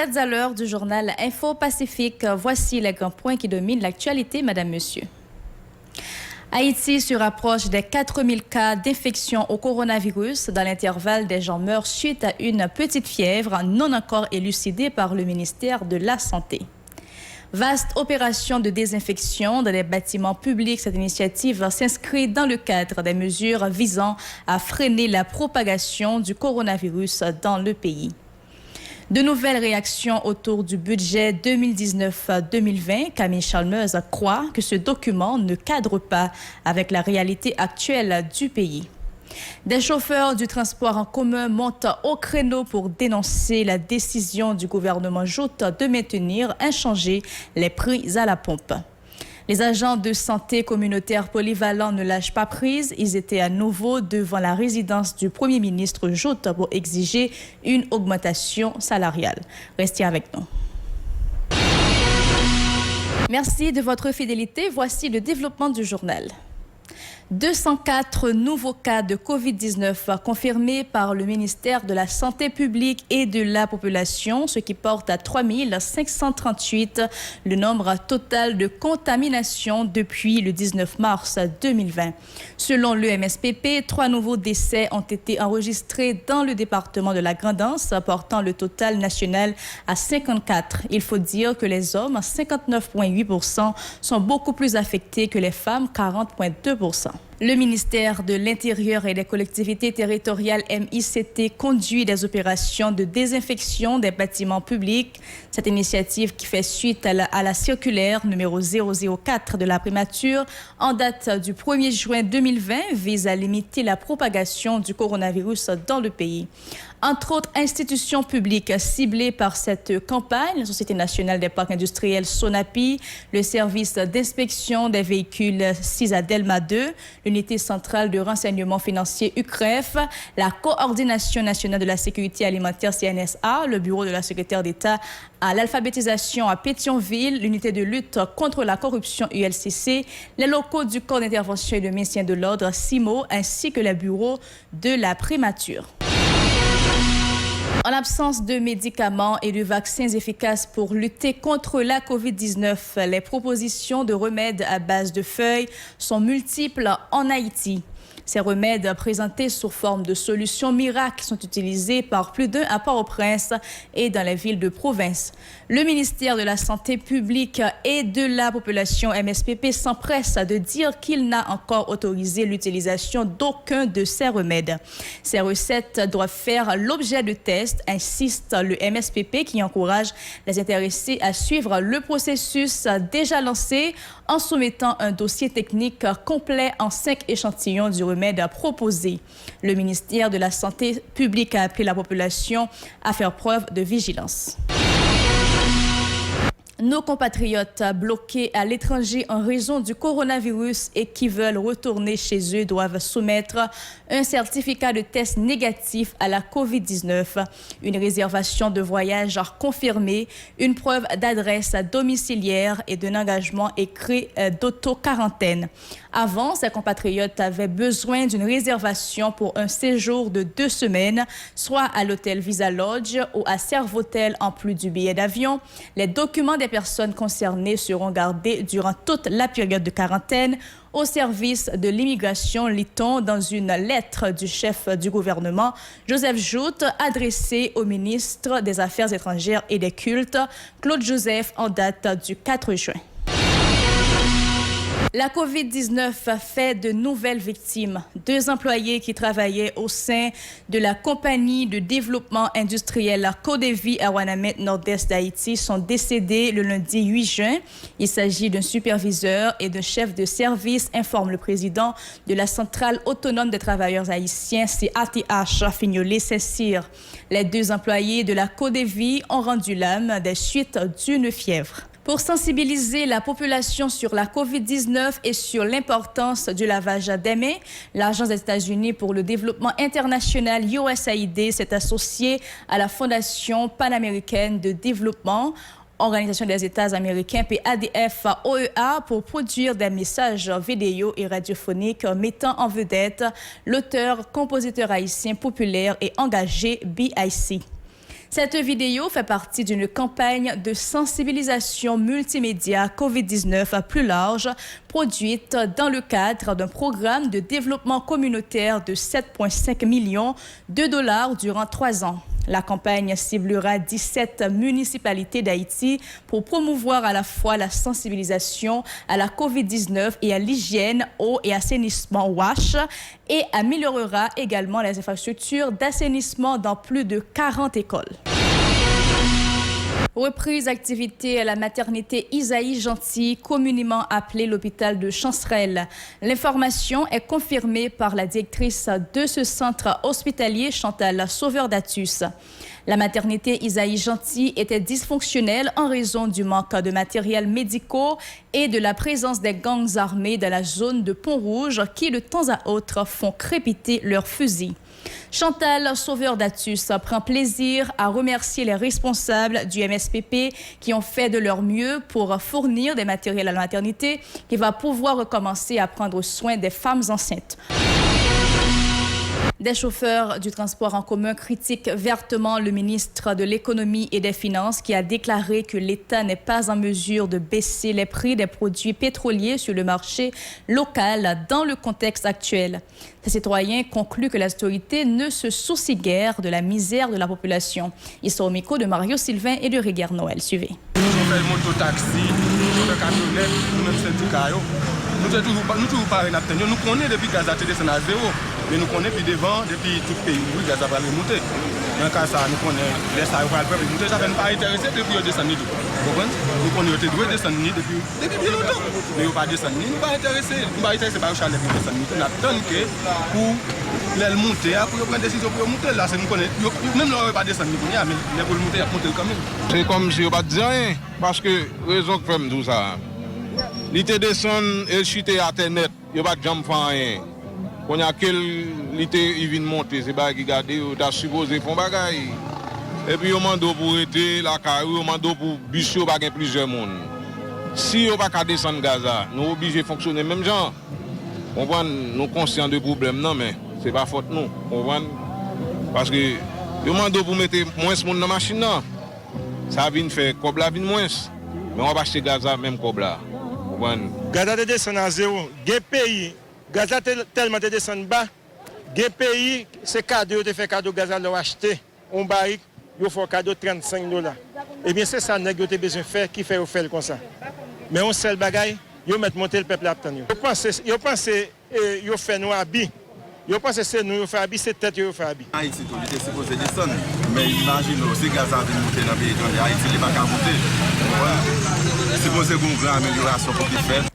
êtes à l'heure du journal Info Pacifique. Voici les grands points qui dominent l'actualité, Madame, Monsieur. Haïti se rapproche des 4000 cas d'infection au coronavirus. Dans l'intervalle, des gens meurent suite à une petite fièvre non encore élucidée par le ministère de la Santé. Vaste opération de désinfection dans les bâtiments publics. Cette initiative s'inscrit dans le cadre des mesures visant à freiner la propagation du coronavirus dans le pays. De nouvelles réactions autour du budget 2019-2020. Camille Chalmeuse croit que ce document ne cadre pas avec la réalité actuelle du pays. Des chauffeurs du transport en commun montent au créneau pour dénoncer la décision du gouvernement Joute de maintenir inchangés les prix à la pompe. Les agents de santé communautaire polyvalents ne lâchent pas prise. Ils étaient à nouveau devant la résidence du Premier ministre Joute pour exiger une augmentation salariale. Restez avec nous. Merci de votre fidélité. Voici le développement du journal. 204 nouveaux cas de COVID-19 confirmés par le ministère de la Santé publique et de la population, ce qui porte à 3538 le nombre total de contaminations depuis le 19 mars 2020. Selon l'EMSPP, 3 nouveaux décès ont été enregistrés dans le département de la Grand'Anse, portant le total national à 54. Il faut dire que les hommes, 59,8%, sont beaucoup plus affectés que les femmes, 40,2%. Le ministère de l'Intérieur et des collectivités territoriales MICT conduit des opérations de désinfection des bâtiments publics. Cette initiative qui fait suite à la circulaire numéro 004 de la primature en date du 1er juin 2020 vise à limiter la propagation du coronavirus dans le pays. Entre autres institutions publiques ciblées par cette campagne, la Société nationale des parcs industriels SONAPI, le service d'inspection des véhicules CISADELMA 2, l'unité centrale de renseignement financier UCREF, la coordination nationale de la sécurité alimentaire CNSA, le bureau de la secrétaire d'État à l'alphabétisation à Pétionville, l'unité de lutte contre la corruption ULCC, les locaux du corps d'intervention et de maintien de l'ordre CIMO, ainsi que les bureaux de la primature. En l'absence de médicaments et de vaccins efficaces pour lutter contre la COVID-19, les propositions de remèdes à base de feuilles sont multiples en Haïti. Ces remèdes présentés sous forme de solutions miracles sont utilisés par plus d'un à Port-au-Prince et dans les villes de province. Le ministère de la Santé publique et de la population MSPP s'empresse de dire qu'il n'a encore autorisé l'utilisation d'aucun de ces remèdes. Ces recettes doivent faire l'objet de tests, insiste le MSPP qui encourage les intéressés à suivre le processus déjà lancé en soumettant un dossier technique complet en 5 échantillons du remède proposé. Le ministère de la Santé publique a appelé la population à faire preuve de vigilance. Nos compatriotes bloqués à l'étranger en raison du coronavirus et qui veulent retourner chez eux doivent soumettre un certificat de test négatif à la COVID-19, une réservation de voyage confirmée, une preuve d'adresse domiciliaire et d'un engagement écrit d'auto-quarantaine. Avant, ces compatriotes avaient besoin d'une réservation pour un séjour de 2 semaines, soit à l'hôtel Visa Lodge ou à Servotel en plus du billet d'avion. Les documents des personnes concernées seront gardés durant toute la période de quarantaine au service de l'immigration, lit-on dans une lettre du chef du gouvernement, Joseph Joute, adressée au ministre des Affaires étrangères et des Cultes, Claude Joseph, en date du 4 juin. La COVID-19 fait de nouvelles victimes. 2 employés qui travaillaient au sein de la compagnie de développement industriel Codevi à Ouanamène, nord-est d'Haïti, sont décédés le lundi 8 juin. Il s'agit d'un superviseur et d'un chef de service, informe le président de la Centrale autonome des travailleurs haïtiens, CATH, Fignolet Saint-Cyr. Les 2 employés de la Codevi ont rendu l'âme des suites d'une fièvre. Pour sensibiliser la population sur la COVID-19 et sur l'importance du lavage des mains, l'Agence des États-Unis pour le développement international USAID s'est associée à la Fondation panaméricaine de développement, Organisation des États américains, PADF, OEA, pour produire des messages vidéo et radiophoniques mettant en vedette l'auteur-compositeur haïtien populaire et engagé BIC. Cette vidéo fait partie d'une campagne de sensibilisation multimédia COVID-19 plus large, produite dans le cadre d'un programme de développement communautaire de 7,5 millions de dollars durant 3 ans. La campagne ciblera 17 municipalités d'Haïti pour promouvoir à la fois la sensibilisation à la COVID-19 et à l'hygiène, eau et assainissement WASH et améliorera également les infrastructures d'assainissement dans plus de 40 écoles. Reprise d'activité à la maternité Isaïe Gentil, communément appelée l'hôpital de Chancerelle. L'information est confirmée par la directrice de ce centre hospitalier, Chantal Sauveur-Datus. La maternité Isaïe Gentil était dysfonctionnelle en raison du manque de matériel médical et de la présence des gangs armés dans la zone de Pont-Rouge qui, de temps à autre, font crépiter leurs fusils. Chantal Sauveur-Datus prend plaisir à remercier les responsables du MSPP qui ont fait de leur mieux pour fournir des matériels à la maternité qui va pouvoir recommencer à prendre soin des femmes enceintes. Des chauffeurs du transport en commun critiquent vertement le ministre de l'Économie et des Finances qui a déclaré que l'État n'est pas en mesure de baisser les prix des produits pétroliers sur le marché local dans le contexte actuel. Ces citoyens concluent que l'autorité ne se soucie guère de la misère de la population. Ils sont au micro de Mario Sylvain et de Riguer Noël. Suivez. Nous toujours pas nous connaissons depuis Gaza descend à zéro, mais nous connaissons depuis devant, depuis tout le pays, où Gaza va remonter. Dans le cas ça, nous connaissons les ça va remonter, ça ne pas intéressé depuis le descendre. Nous connaissons que descendre depuis bien longtemps, mais nous pas descendre, nous pas intéressé, par le chalet pour descendre. Nous attendons que pour les monter, pour prendre des décisions pour monter là, c'est nous connaissons, même là on pas descendre, mais pour monter, monter quand même. C'est comme si on pas dire rien, parce que raison que fait tout ça. L'été descend et chuter à terre net, il n'y a pas de jambes faire rien. Quand il y a l'été il vient monter, c'est pas qui garde, il a supposé faire des bagailles. Et puis on demande pour arrêter la carrière, on demande pour bus, il y a plusieurs monde. Si on ne peut pas descendre Gaza, nous sommes obligés de fonctionner même genre. Nous sommes conscients de problème, non mais ce n'est pas faute nous. Parce que on demande pour mettre moins de monde dans la machine, ça vient faire comme la vie moins. Mais on va acheter Gaza même comme là. Gaza te descend à zéro. Des pays, Gaza tellement te descend bas. Des pays, c'est cadeau, te fait cadeau Gaza leur acheter. On barrique, il faut cadeau $35. Eh bien c'est ça que vous avez besoin de faire, qui fait faire comme ça. Mais on seul bagaille, ils mettent monter le peuple à tenir. Yo pense yo fait nous habits. Yo pense que c'est nous fait habits, c'est tête yo fait habits. Haïti tout était supposé descendre, mais imaginez si Gaza vient monter dans le pays, Haïti n'est pas qu'à monter.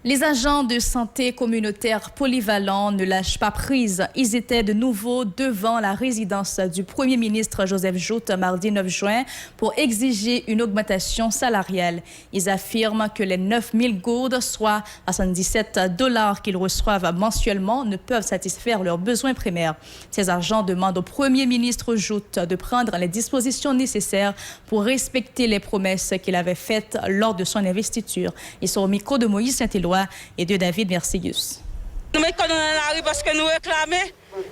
Les agents de santé communautaire polyvalents ne lâchent pas prise. Ils étaient de nouveau devant la résidence du Premier ministre Joseph Joute mardi 9 juin pour exiger une augmentation salariale. Ils affirment que les 9 000 gourdes, soit $77 qu'ils reçoivent mensuellement, ne peuvent satisfaire leurs besoins primaires. Ces agents demandent au Premier ministre Joute de prendre les dispositions nécessaires pour respecter les promesses qu'il avait faites lors de son investiture. Ils sont au micro de Moïse Saint-Éloi et de David Mercillius. Nous mettons dans la rue parce que nous réclamons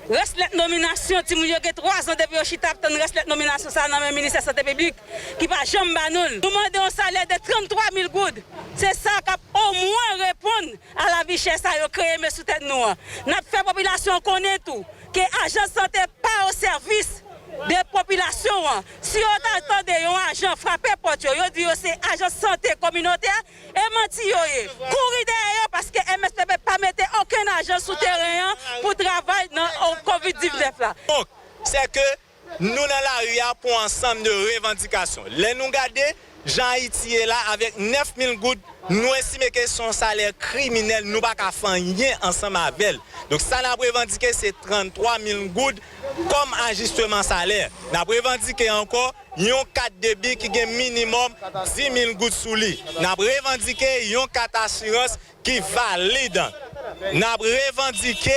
reste la nomination. Si nous avons 3 ans depuis le Chita, nous reste la nomination dans le ministère de la Santé publique qui va jamais banul. Nous demandons un salaire de 33 000 goudes. C'est ça qui au moins répondre à la vie chère ça a créé mais sous tête nous. Notre fait population connaît tout que l'agent de santé pas au service des populations. Si on attend un agent frappé pour eux, on dit que c'est agent de santé communautaire et menti. Courir derrière parce que MSPP ne pas mettre aucun agent souterrain pour travailler dans le COVID-19. Donc, c'est que nous dans la rue pour un ensemble de revendications. Les nous garder, Jean Haïti est là avec 9 000 gouttes. Nous estimons que son salaire criminel, nous ne pouvons pas faire rien ensemble avec elle. Donc, ça, nous avons revendiqué, c'est 33 000 gouttes comme ajustement salaire. Nous avons revendiqué encore un 4 débit qui a minimum 10 000 gouttes sous lui. Nous avons revendiqué un 4 assurance qui valide. Nous avons revendiqué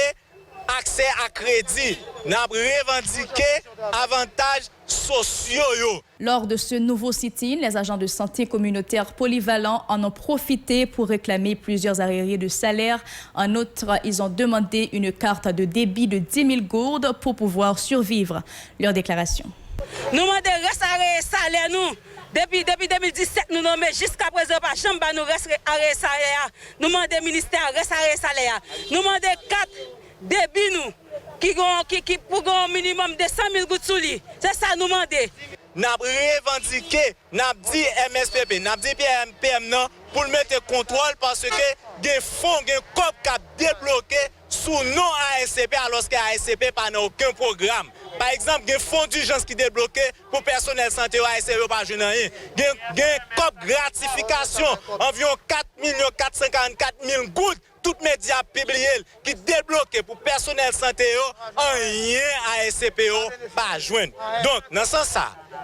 accès à crédit. Nous avons revendiqué avantages sociaux. Lors de ce nouveau sit-in, les agents de santé communautaire polyvalents en ont profité pour réclamer plusieurs arriérés de salaire. En outre, ils ont demandé une carte de débit de 10 000 gourdes pour pouvoir survivre. Leur déclaration. Nous demandons reste arrêt salaire nous. Depuis 2017, nous nommons jusqu'à présent pas chambre nous reste arrêt salaire. Nous demandons ministère reste arrêt salaire. Nous demandons 4 débits nous qui pour un minimum de 100 000 gouttes sous lit. C'est ça nous demandons. Nous avons revendiqué, nous avons dit MSPP, nous avons dit PM non pour mettre contrôle parce que des fonds, des COP qui ont débloqué sous non ASCP alors que ASCP n'a aucun programme. Par exemple, des fonds d'urgence qui débloqué pour personnel santé ASCP pas jeune rien. Des COP gratification environ 4 444 000 gouttes. Toutes les médias publiés qui débloquent pour personnel santé, rien à SCPO pas joindre. Donc, dans ce sens,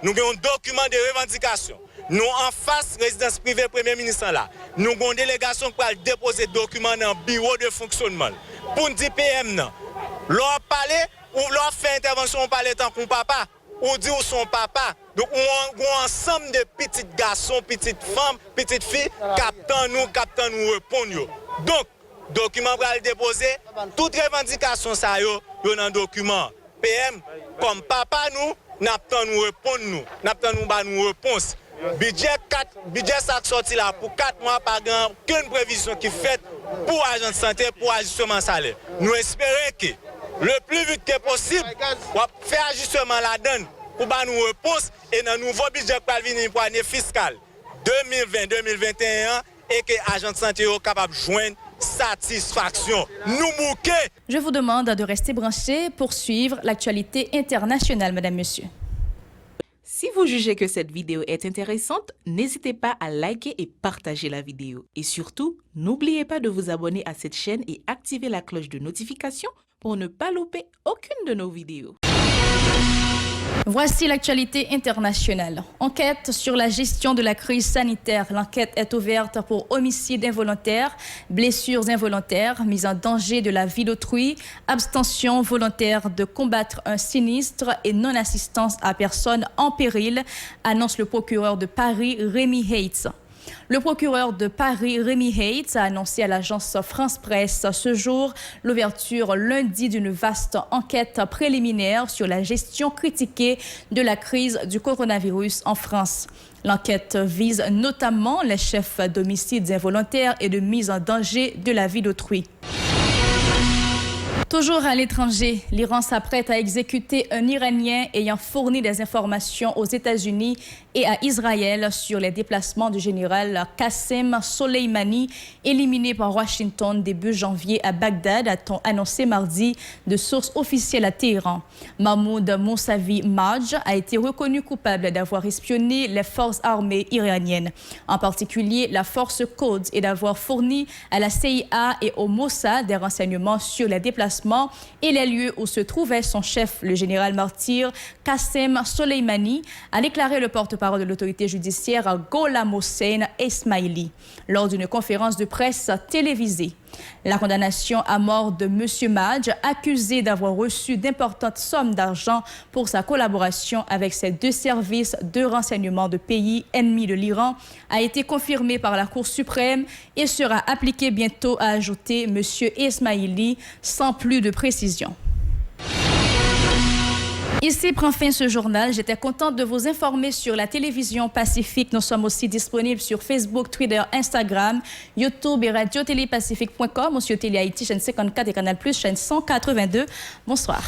nous avons un document de revendication. Nous, en face, résidence privée, Premier ministre là, nous avons une délégation qui va déposer le document dans le bureau de fonctionnement. Pour nous dire PM, l'on parle ou l'on fait intervention, on parle tant qu'on papa, ou dit où son papa. Donc, on a un ensemble de petits garçons, petites femmes, petites filles, captant nous répondre. Donc, document pour le déposer, toute revendication ça yo dans document. PM comme papa nous n'attend nous répondre nous réponse. Budget ça sorti là pour 4 mois pas aucune prévision qui fait pour agent de santé pour ajustement salaire. Nous espérons que le plus vite que possible on va faire ajustement la donne pour nous réponse et dans nouveau budget pour venir pour année fiscale 2020-2021 et que agent de santé est capable de joindre satisfaction. Nous bouquet. Je vous demande de rester branchés pour suivre l'actualité internationale, Madame, Monsieur. Si vous jugez que cette vidéo est intéressante, n'hésitez pas à liker et partager la vidéo. Et surtout, n'oubliez pas de vous abonner à cette chaîne et activer la cloche de notification pour ne pas louper aucune de nos vidéos. Voici l'actualité internationale. Enquête sur la gestion de la crise sanitaire. L'enquête est ouverte pour homicide involontaire, blessures involontaires, mise en danger de la vie d'autrui, abstention volontaire de combattre un sinistre et non-assistance à personne en péril, annonce le procureur de Paris, Rémi Heitz. Le procureur de Paris, Rémi Heitz, a annoncé à l'agence France Presse ce jour l'ouverture lundi d'une vaste enquête préliminaire sur la gestion critiquée de la crise du coronavirus en France. L'enquête vise notamment les chefs d'homicides involontaires et de mise en danger de la vie d'autrui. Toujours à l'étranger, l'Iran s'apprête à exécuter un Iranien ayant fourni des informations aux États-Unis et à Israël sur les déplacements du général Qassem Soleimani, éliminé par Washington début janvier à Bagdad, a-t-on annoncé mardi de sources officielles à Téhéran. Mahmoud Mousavi Madj a été reconnu coupable d'avoir espionné les forces armées iraniennes, en particulier la force Quds, et d'avoir fourni à la CIA et au Mossad des renseignements sur les déplacements et les lieux où se trouvait son chef, le général martyr Qassem Soleimani, a déclaré le porte-parole de l'autorité judiciaire Gholam Hossein Esmaili lors d'une conférence de presse télévisée. La condamnation à mort de M. Madj, accusé d'avoir reçu d'importantes sommes d'argent pour sa collaboration avec ces deux services de renseignement de pays ennemis de l'Iran, a été confirmée par la Cour suprême et sera appliquée bientôt, a ajouté M. Esmaili, sans plus de précision. Ici prend fin ce journal. J'étais contente de vous informer sur la télévision Pacifique. Nous sommes aussi disponibles sur Facebook, Twitter, Instagram, YouTube et radiotélépacifique.com, ou sur Télé Haïti, chaîne 54 et Canal+, chaîne 182. Bonsoir.